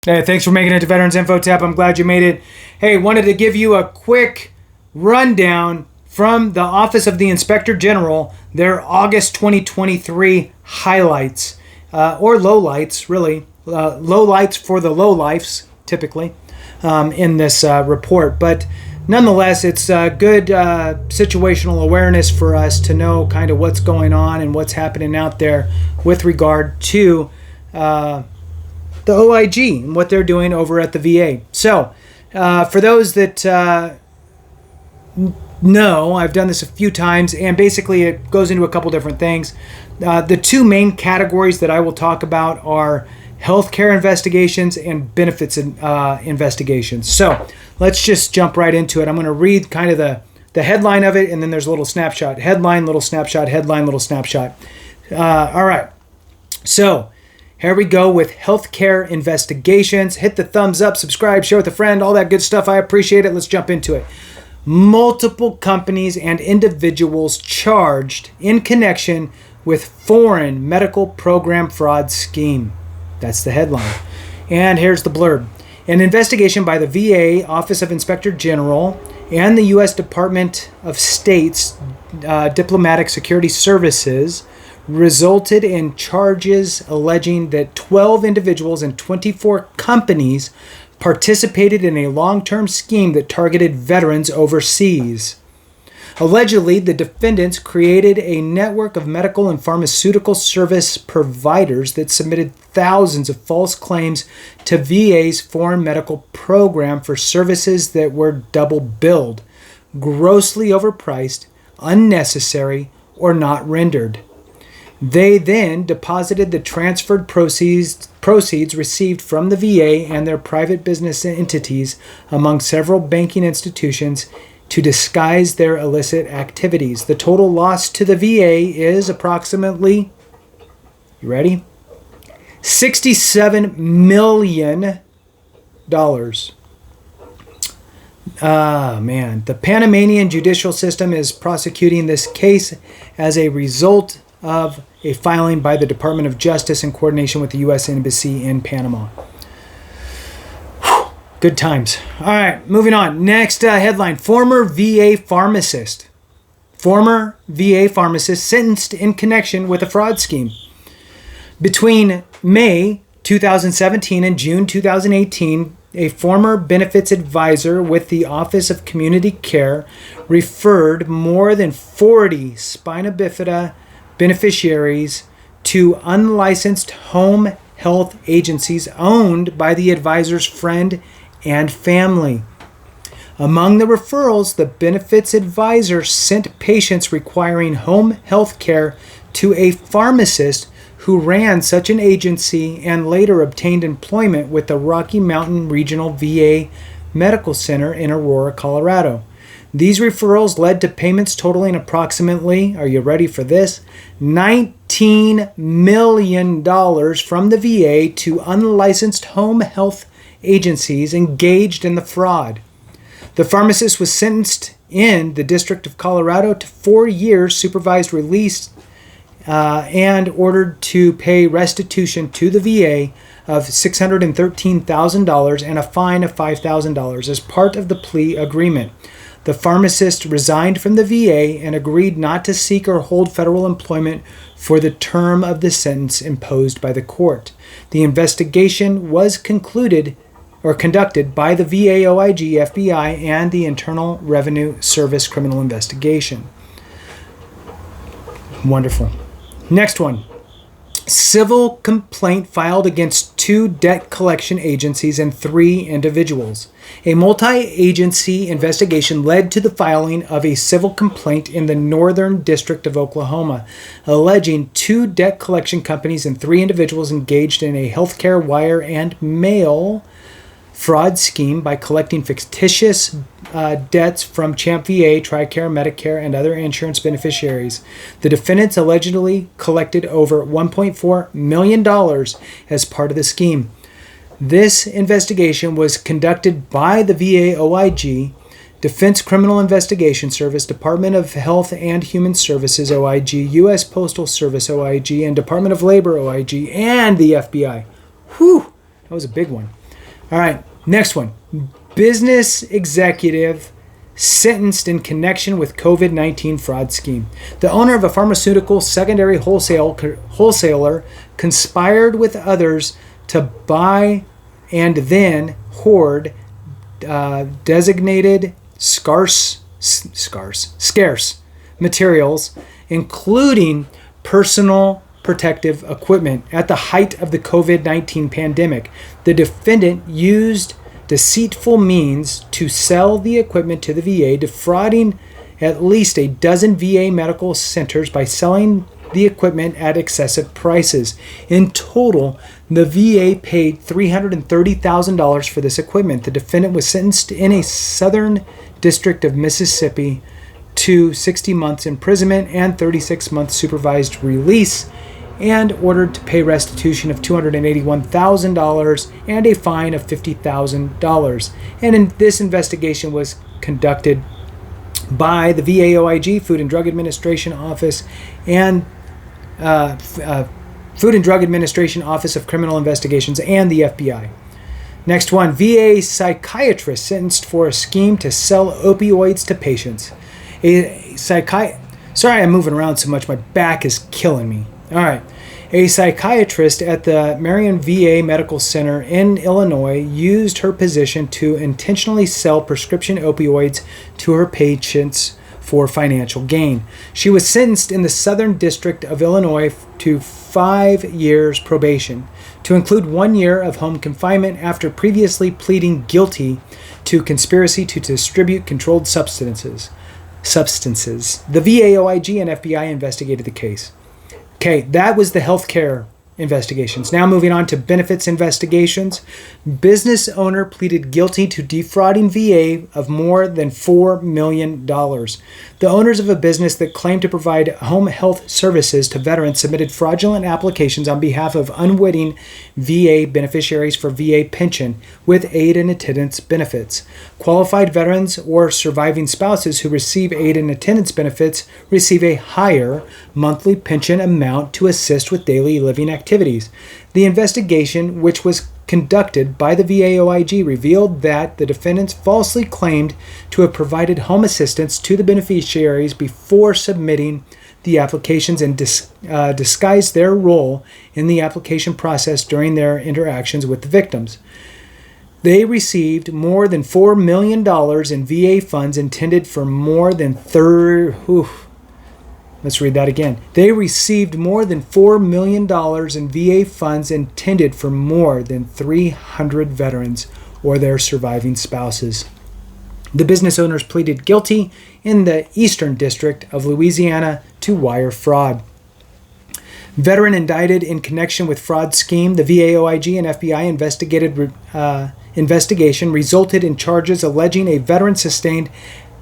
Hey, thanks for making it to Veterans Info Tap. I'm glad you made it. Hey, wanted to give you a quick rundown from the Office of the Inspector General, their August 2023 highlights, or lowlights, really. Lowlights for the lowlifes, typically, in this report. But nonetheless, it's good situational awareness for us to know kind of what's going on and what's happening out there with regard to the OIG and what they're doing over at the VA. So, for those that know, I've done this a few times, and basically it goes into a couple different things. The two main categories that I will talk about are healthcare investigations and benefits investigations. So, let's just jump right into it. I'm going to read kind of the headline of it, and then there's a little snapshot. Headline, little snapshot, headline, little snapshot. All right. So, here we go with healthcare investigations. Hit the thumbs up, subscribe, share with a friend, all that good stuff. I appreciate it. Let's jump into it. Multiple companies and individuals charged in connection with foreign medical program fraud scheme. That's the headline. And here's the blurb. An investigation by the VA Office of Inspector General and the U.S. Department of State's Diplomatic Security Services resulted in charges alleging that 12 individuals and 24 companies participated in a long-term scheme that targeted veterans overseas. Allegedly, the defendants created a network of medical and pharmaceutical service providers that submitted thousands of false claims to VA's foreign medical program for services that were double billed, grossly overpriced, unnecessary, or not rendered. They then deposited the transferred proceeds received from the VA and their private business entities among several banking institutions to disguise their illicit activities. The total loss to the VA is approximately, you ready? $67 million. Man. The Panamanian judicial system is prosecuting this case as a result of a filing by the Department of Justice in coordination with the U.S. Embassy in Panama. Whew, good times. All right, moving on. Next headline. Former VA pharmacist sentenced in connection with a fraud scheme. Between May 2017 and June 2018, a former benefits advisor with the Office of Community Care referred more than 40 spina bifida beneficiaries to unlicensed home health agencies owned by the advisor's friend and family. Among the referrals, the benefits advisor sent patients requiring home health care to a pharmacist who ran such an agency and later obtained employment with the Rocky Mountain Regional VA Medical Center in Aurora, Colorado. These referrals led to payments totaling approximately, are you ready for this, $19 million from the VA to unlicensed home health agencies engaged in the fraud. The pharmacist was sentenced in the District of Colorado to 4 years supervised release and ordered to pay restitution to the VA of $613,000 and a fine of $5,000 as part of the plea agreement. The pharmacist resigned from the VA and agreed not to seek or hold federal employment for the term of the sentence imposed by the court. The investigation was conducted by the VA OIG, FBI, and the Internal Revenue Service Criminal Investigation. Wonderful. Next one. Civil complaint filed against 2 debt collection agencies and 3 individuals. A multi-agency investigation led to the filing of a civil complaint in the Northern District of Oklahoma, alleging 2 debt collection companies and 3 individuals engaged in a healthcare wire and mail fraud scheme by collecting fictitious debts from Champ VA, TRICARE, Medicare, and other insurance beneficiaries. The defendants allegedly collected over $1.4 million as part of the scheme. This investigation was conducted by the VA OIG, Defense Criminal Investigation Service, Department of Health and Human Services OIG, U.S. Postal Service OIG, and Department of Labor OIG, and the FBI. Whew, that was a big one. All right, next one. Business executive sentenced in connection with COVID-19 fraud scheme. The owner of a pharmaceutical secondary wholesaler conspired with others to buy and then hoard designated scarce materials, including personal protective equipment at the height of the COVID-19 pandemic. The defendant used deceitful means to sell the equipment to the VA, defrauding at least a dozen VA medical centers by selling the equipment at excessive prices. In total, the VA paid $330,000 for this equipment. The defendant was sentenced in a southern district of Mississippi to 60 months imprisonment and 36 months supervised release, and ordered to pay restitution of $281,000 and a fine of $50,000. And this investigation was conducted by the VA/OIG, Food and Drug Administration Office, and Food and Drug Administration Office of Criminal Investigations, and the FBI. Next one, VA psychiatrist sentenced for a scheme to sell opioids to patients. Sorry, I'm moving around so much. My back is killing me. All right. A psychiatrist at the Marion VA Medical Center in Illinois used her position to intentionally sell prescription opioids to her patients for financial gain. She was sentenced in the Southern District of Illinois to 5 years probation, to include 1 year of home confinement after previously pleading guilty to conspiracy to distribute controlled substances. The VA, OIG, and FBI investigated the case. Okay, that was the healthcare investigations. Now moving on to benefits investigations. Business owner pleaded guilty to defrauding VA of more than $4 million. The owners of a business that claimed to provide home health services to veterans submitted fraudulent applications on behalf of unwitting VA beneficiaries for VA pension with aid and attendance benefits. Qualified veterans or surviving spouses who receive aid and attendance benefits receive a higher monthly pension amount to assist with daily living activities. The investigation, which was conducted by the VA/OIG, revealed that the defendants falsely claimed to have provided home assistance to the beneficiaries before submitting the applications and disguised their role in the application process during their interactions with the victims. They received more than $4 million in VA funds intended for more than Let's read that again. They received more than $4 million in VA funds intended for more than 300 veterans or their surviving spouses. The business owners pleaded guilty in the Eastern District of Louisiana to wire fraud. Veteran indicted in connection with fraud scheme. The VA, OIG, and FBI investigation resulted in charges alleging a veteran sustained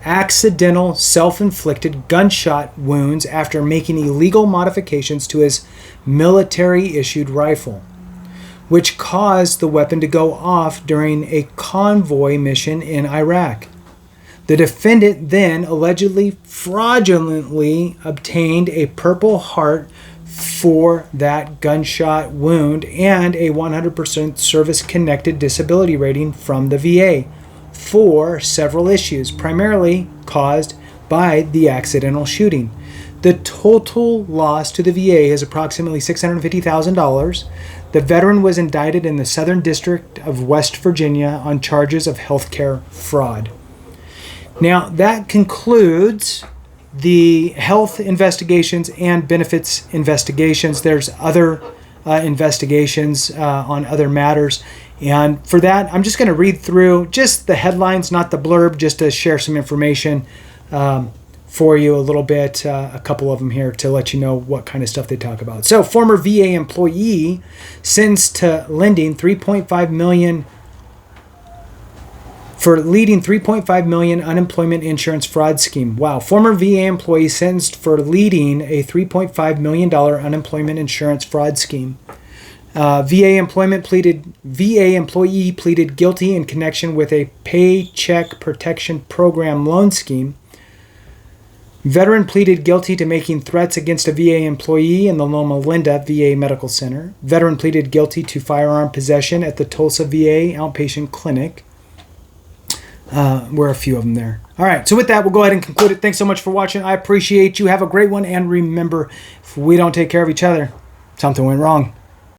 accidental self-inflicted gunshot wounds after making illegal modifications to his military-issued rifle, which caused the weapon to go off during a convoy mission in Iraq. The defendant then allegedly fraudulently obtained a Purple Heart for that gunshot wound and a 100% service-connected disability rating from the VA for several issues, primarily caused by the accidental shooting. The total loss to the VA is approximately $650,000. The veteran was indicted in the Southern District of West Virginia on charges of healthcare fraud. Now, that concludes the health investigations and benefits investigations. There's other investigations on other matters. And for that, I'm just going to read through just the headlines, not the blurb, just to share some information for you a little bit, a couple of them here to let you know what kind of stuff they talk about. So, former VA employee sentenced to lending $3.5 million for leading $3.5 million unemployment insurance fraud scheme. Wow. Former VA employee sentenced for leading a $3.5 million unemployment insurance fraud scheme. VA employee pleaded guilty in connection with a Paycheck Protection Program loan scheme. Veteran pleaded guilty to making threats against a VA employee in the Loma Linda VA Medical Center. Veteran pleaded guilty to firearm possession at the Tulsa VA outpatient clinic. Were a few of them there. All right, so with that, we'll go ahead and conclude it. Thanks so much for watching. I appreciate you. Have a great one. And remember, if we don't take care of each other, something went wrong.